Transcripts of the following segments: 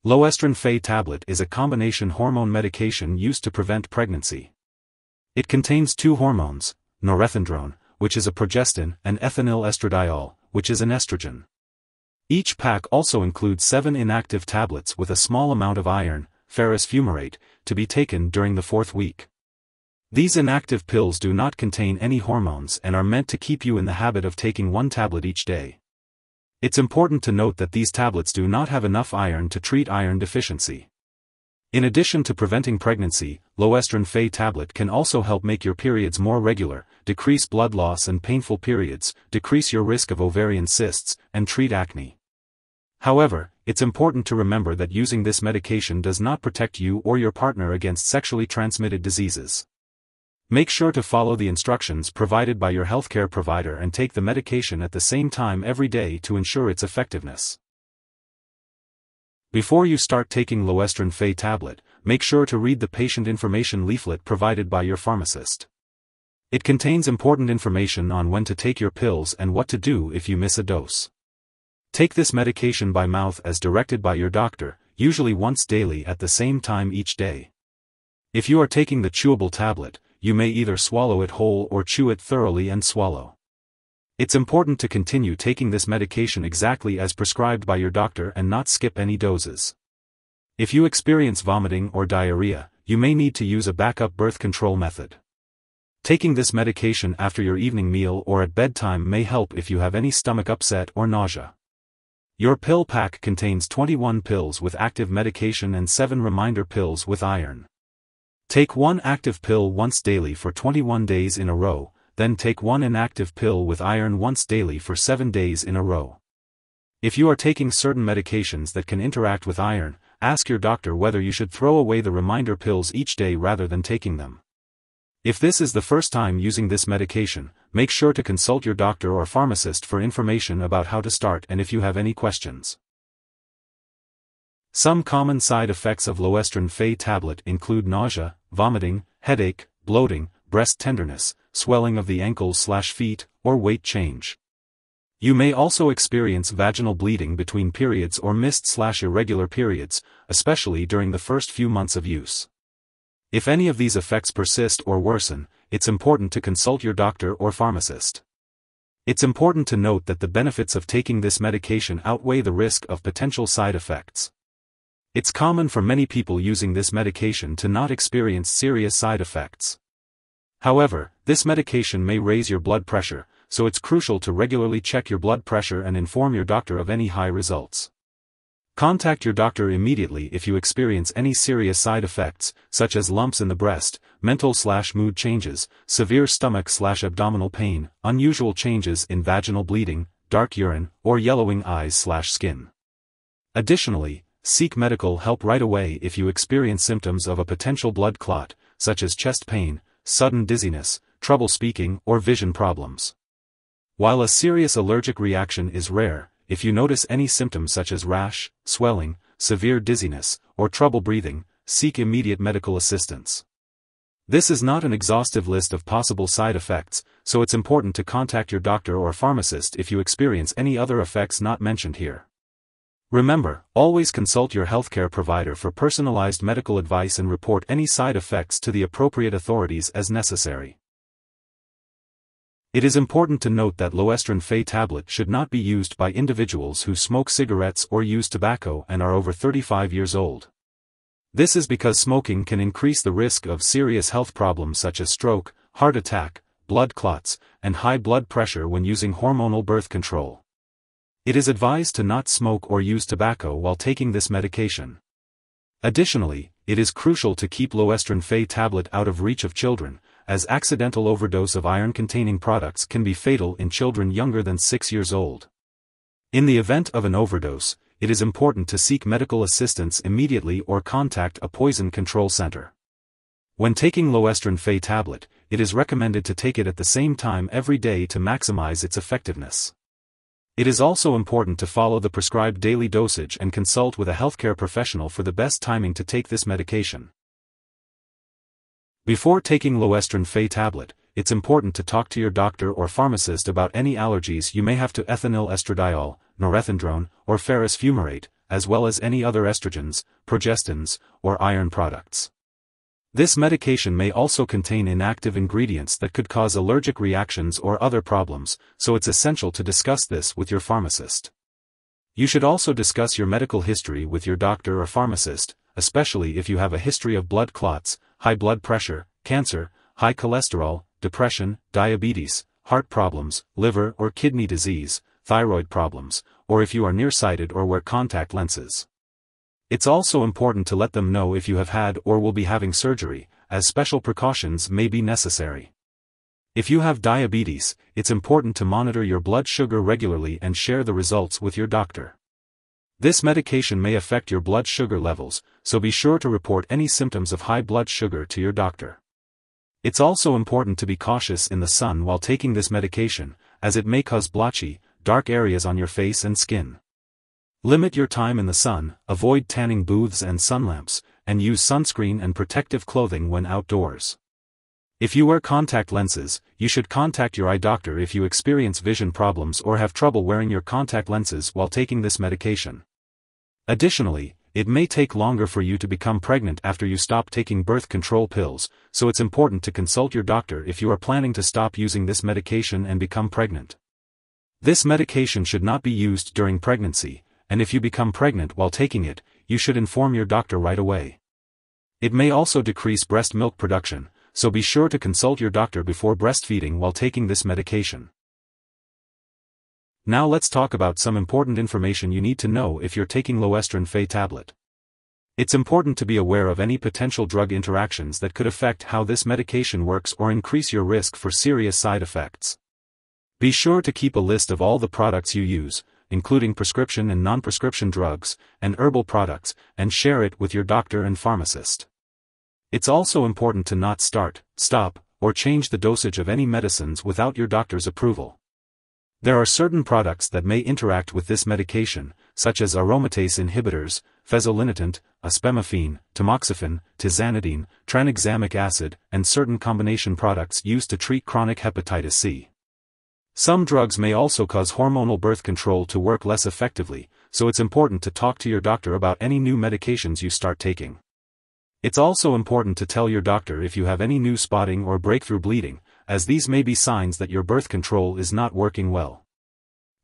Loestrin Fe Tablet is a combination hormone medication used to prevent pregnancy. It contains two hormones, norethindrone, which is a progestin, and ethinyl estradiol, which is an estrogen. Each pack also includes 7 inactive tablets with a small amount of iron, ferrous fumarate, to be taken during the 4th week. These inactive pills do not contain any hormones and are meant to keep you in the habit of taking 1 tablet each day. It's important to note that these tablets do not have enough iron to treat iron deficiency. In addition to preventing pregnancy, Loestrin Fe Tablet can also help make your periods more regular, decrease blood loss and painful periods, decrease your risk of ovarian cysts, and treat acne. However, it's important to remember that using this medication does not protect you or your partner against sexually transmitted diseases. Make sure to follow the instructions provided by your healthcare provider and take the medication at the same time every day to ensure its effectiveness. Before you start taking Loestrin Fe Tablet, make sure to read the patient information leaflet provided by your pharmacist. It contains important information on when to take your pills and what to do if you miss a dose. Take this medication by mouth as directed by your doctor, usually once daily at the same time each day. If you are taking the chewable tablet, you may either swallow it whole or chew it thoroughly and swallow. It's important to continue taking this medication exactly as prescribed by your doctor and not skip any doses. If you experience vomiting or diarrhea, you may need to use a backup birth control method. Taking this medication after your evening meal or at bedtime may help if you have any stomach upset or nausea. Your pill pack contains 21 pills with active medication and 7 reminder pills with iron. Take 1 active pill once daily for 21 days in a row, then take 1 inactive pill with iron once daily for 7 days in a row. If you are taking certain medications that can interact with iron, ask your doctor whether you should throw away the reminder pills each day rather than taking them. If this is the first time using this medication, make sure to consult your doctor or pharmacist for information about how to start and if you have any questions. Some common side effects of Loestrin Fe Tablet include nausea, vomiting, headache, bloating, breast tenderness, swelling of the ankles/feet, or weight change. You may also experience vaginal bleeding between periods or missed/irregular periods, especially during the first few months of use. If any of these effects persist or worsen, it's important to consult your doctor or pharmacist. It's important to note that the benefits of taking this medication outweigh the risk of potential side effects. It's common for many people using this medication to not experience serious side effects. However, this medication may raise your blood pressure, so it's crucial to regularly check your blood pressure and inform your doctor of any high results. Contact your doctor immediately if you experience any serious side effects, such as lumps in the breast, mental/mood changes, severe stomach/abdominal pain, unusual changes in vaginal bleeding, dark urine, or yellowing eyes/skin. Additionally, seek medical help right away if you experience symptoms of a potential blood clot, such as chest pain, sudden dizziness, trouble speaking, or vision problems. While a serious allergic reaction is rare, if you notice any symptoms such as rash, swelling, severe dizziness, or trouble breathing, seek immediate medical assistance. This is not an exhaustive list of possible side effects, so it's important to contact your doctor or pharmacist if you experience any other effects not mentioned here. Remember, always consult your healthcare provider for personalized medical advice and report any side effects to the appropriate authorities as necessary. It is important to note that Loestrin Fe Tablet should not be used by individuals who smoke cigarettes or use tobacco and are over 35 years old. This is because smoking can increase the risk of serious health problems such as stroke, heart attack, blood clots, and high blood pressure when using hormonal birth control. It is advised to not smoke or use tobacco while taking this medication. Additionally, it is crucial to keep Loestrin Fe Tablet out of reach of children, as accidental overdose of iron-containing products can be fatal in children younger than 6 years old. In the event of an overdose, it is important to seek medical assistance immediately or contact a poison control center. When taking Loestrin Fe Tablet, it is recommended to take it at the same time every day to maximize its effectiveness. It is also important to follow the prescribed daily dosage and consult with a healthcare professional for the best timing to take this medication. Before taking Loestrin Fe Tablet, it's important to talk to your doctor or pharmacist about any allergies you may have to ethinyl estradiol, norethindrone, or ferrous fumarate, as well as any other estrogens, progestins, or iron products. This medication may also contain inactive ingredients that could cause allergic reactions or other problems, so it's essential to discuss this with your pharmacist. You should also discuss your medical history with your doctor or pharmacist, especially if you have a history of blood clots, high blood pressure, cancer, high cholesterol, depression, diabetes, heart problems, liver or kidney disease, thyroid problems, or if you are nearsighted or wear contact lenses. It's also important to let them know if you have had or will be having surgery, as special precautions may be necessary. If you have diabetes, it's important to monitor your blood sugar regularly and share the results with your doctor. This medication may affect your blood sugar levels, so be sure to report any symptoms of high blood sugar to your doctor. It's also important to be cautious in the sun while taking this medication, as it may cause blotchy, dark areas on your face and skin. Limit your time in the sun, avoid tanning booths and sun lamps, and use sunscreen and protective clothing when outdoors. If you wear contact lenses, you should contact your eye doctor if you experience vision problems or have trouble wearing your contact lenses while taking this medication. Additionally, it may take longer for you to become pregnant after you stop taking birth control pills, so it's important to consult your doctor if you are planning to stop using this medication and become pregnant. This medication should not be used during pregnancy, and if you become pregnant while taking it, you should inform your doctor right away. It may also decrease breast milk production, so be sure to consult your doctor before breastfeeding while taking this medication. Now let's talk about some important information you need to know if you're taking Loestrin Fe Tablet. It's important to be aware of any potential drug interactions that could affect how this medication works or increase your risk for serious side effects. Be sure to keep a list of all the products you use, including prescription and non-prescription drugs, and herbal products, and share it with your doctor and pharmacist. It's also important to not start, stop, or change the dosage of any medicines without your doctor's approval. There are certain products that may interact with this medication, such as aromatase inhibitors, fezolinetant, aspemifene, tamoxifen, tizanidine, tranexamic acid, and certain combination products used to treat chronic hepatitis C. Some drugs may also cause hormonal birth control to work less effectively, so it's important to talk to your doctor about any new medications you start taking. It's also important to tell your doctor if you have any new spotting or breakthrough bleeding, as these may be signs that your birth control is not working well.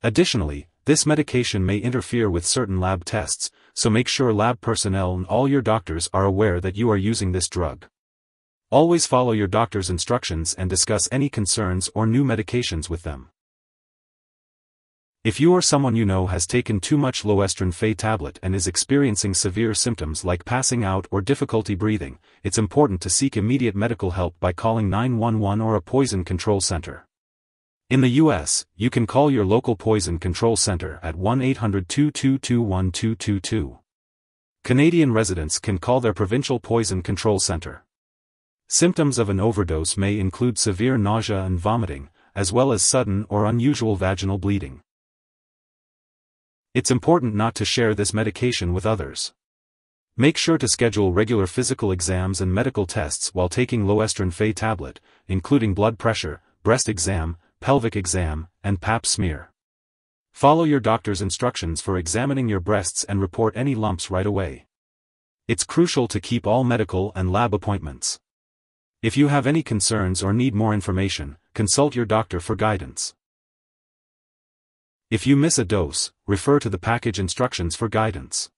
Additionally, this medication may interfere with certain lab tests, so make sure lab personnel and all your doctors are aware that you are using this drug. Always follow your doctor's instructions and discuss any concerns or new medications with them. If you or someone you know has taken too much Loestrin Fe Tablet and is experiencing severe symptoms like passing out or difficulty breathing, it's important to seek immediate medical help by calling 911 or a poison control center. In the US, you can call your local poison control center at 1-800-222-1222. Canadian residents can call their provincial poison control center. Symptoms of an overdose may include severe nausea and vomiting, as well as sudden or unusual vaginal bleeding. It's important not to share this medication with others. Make sure to schedule regular physical exams and medical tests while taking Loestrin Fe Tablet, including blood pressure, breast exam, pelvic exam, and pap smear. Follow your doctor's instructions for examining your breasts and report any lumps right away. It's crucial to keep all medical and lab appointments. If you have any concerns or need more information, consult your doctor for guidance. If you miss a dose, refer to the package instructions for guidance.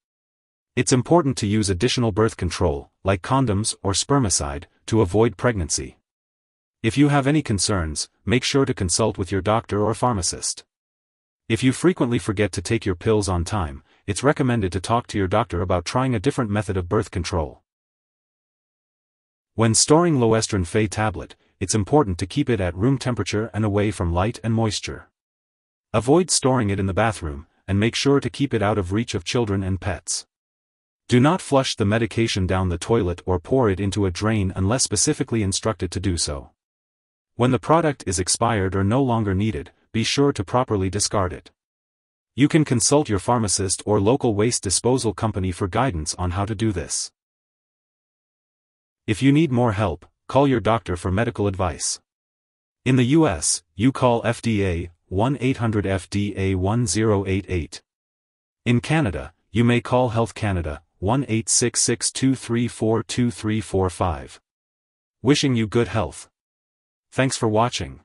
It's important to use additional birth control, like condoms or spermicide, to avoid pregnancy. If you have any concerns, make sure to consult with your doctor or pharmacist. If you frequently forget to take your pills on time, it's recommended to talk to your doctor about trying a different method of birth control. When storing Loestrin Fe Tablet, it's important to keep it at room temperature and away from light and moisture. Avoid storing it in the bathroom, and make sure to keep it out of reach of children and pets. Do not flush the medication down the toilet or pour it into a drain unless specifically instructed to do so. When the product is expired or no longer needed, be sure to properly discard it. You can consult your pharmacist or local waste disposal company for guidance on how to do this. If you need more help, call your doctor for medical advice. In the US, you call FDA 1-800-FDA-1088. In Canada, you may call Health Canada, 1-866-234-2345. Wishing you good health. Thanks for watching.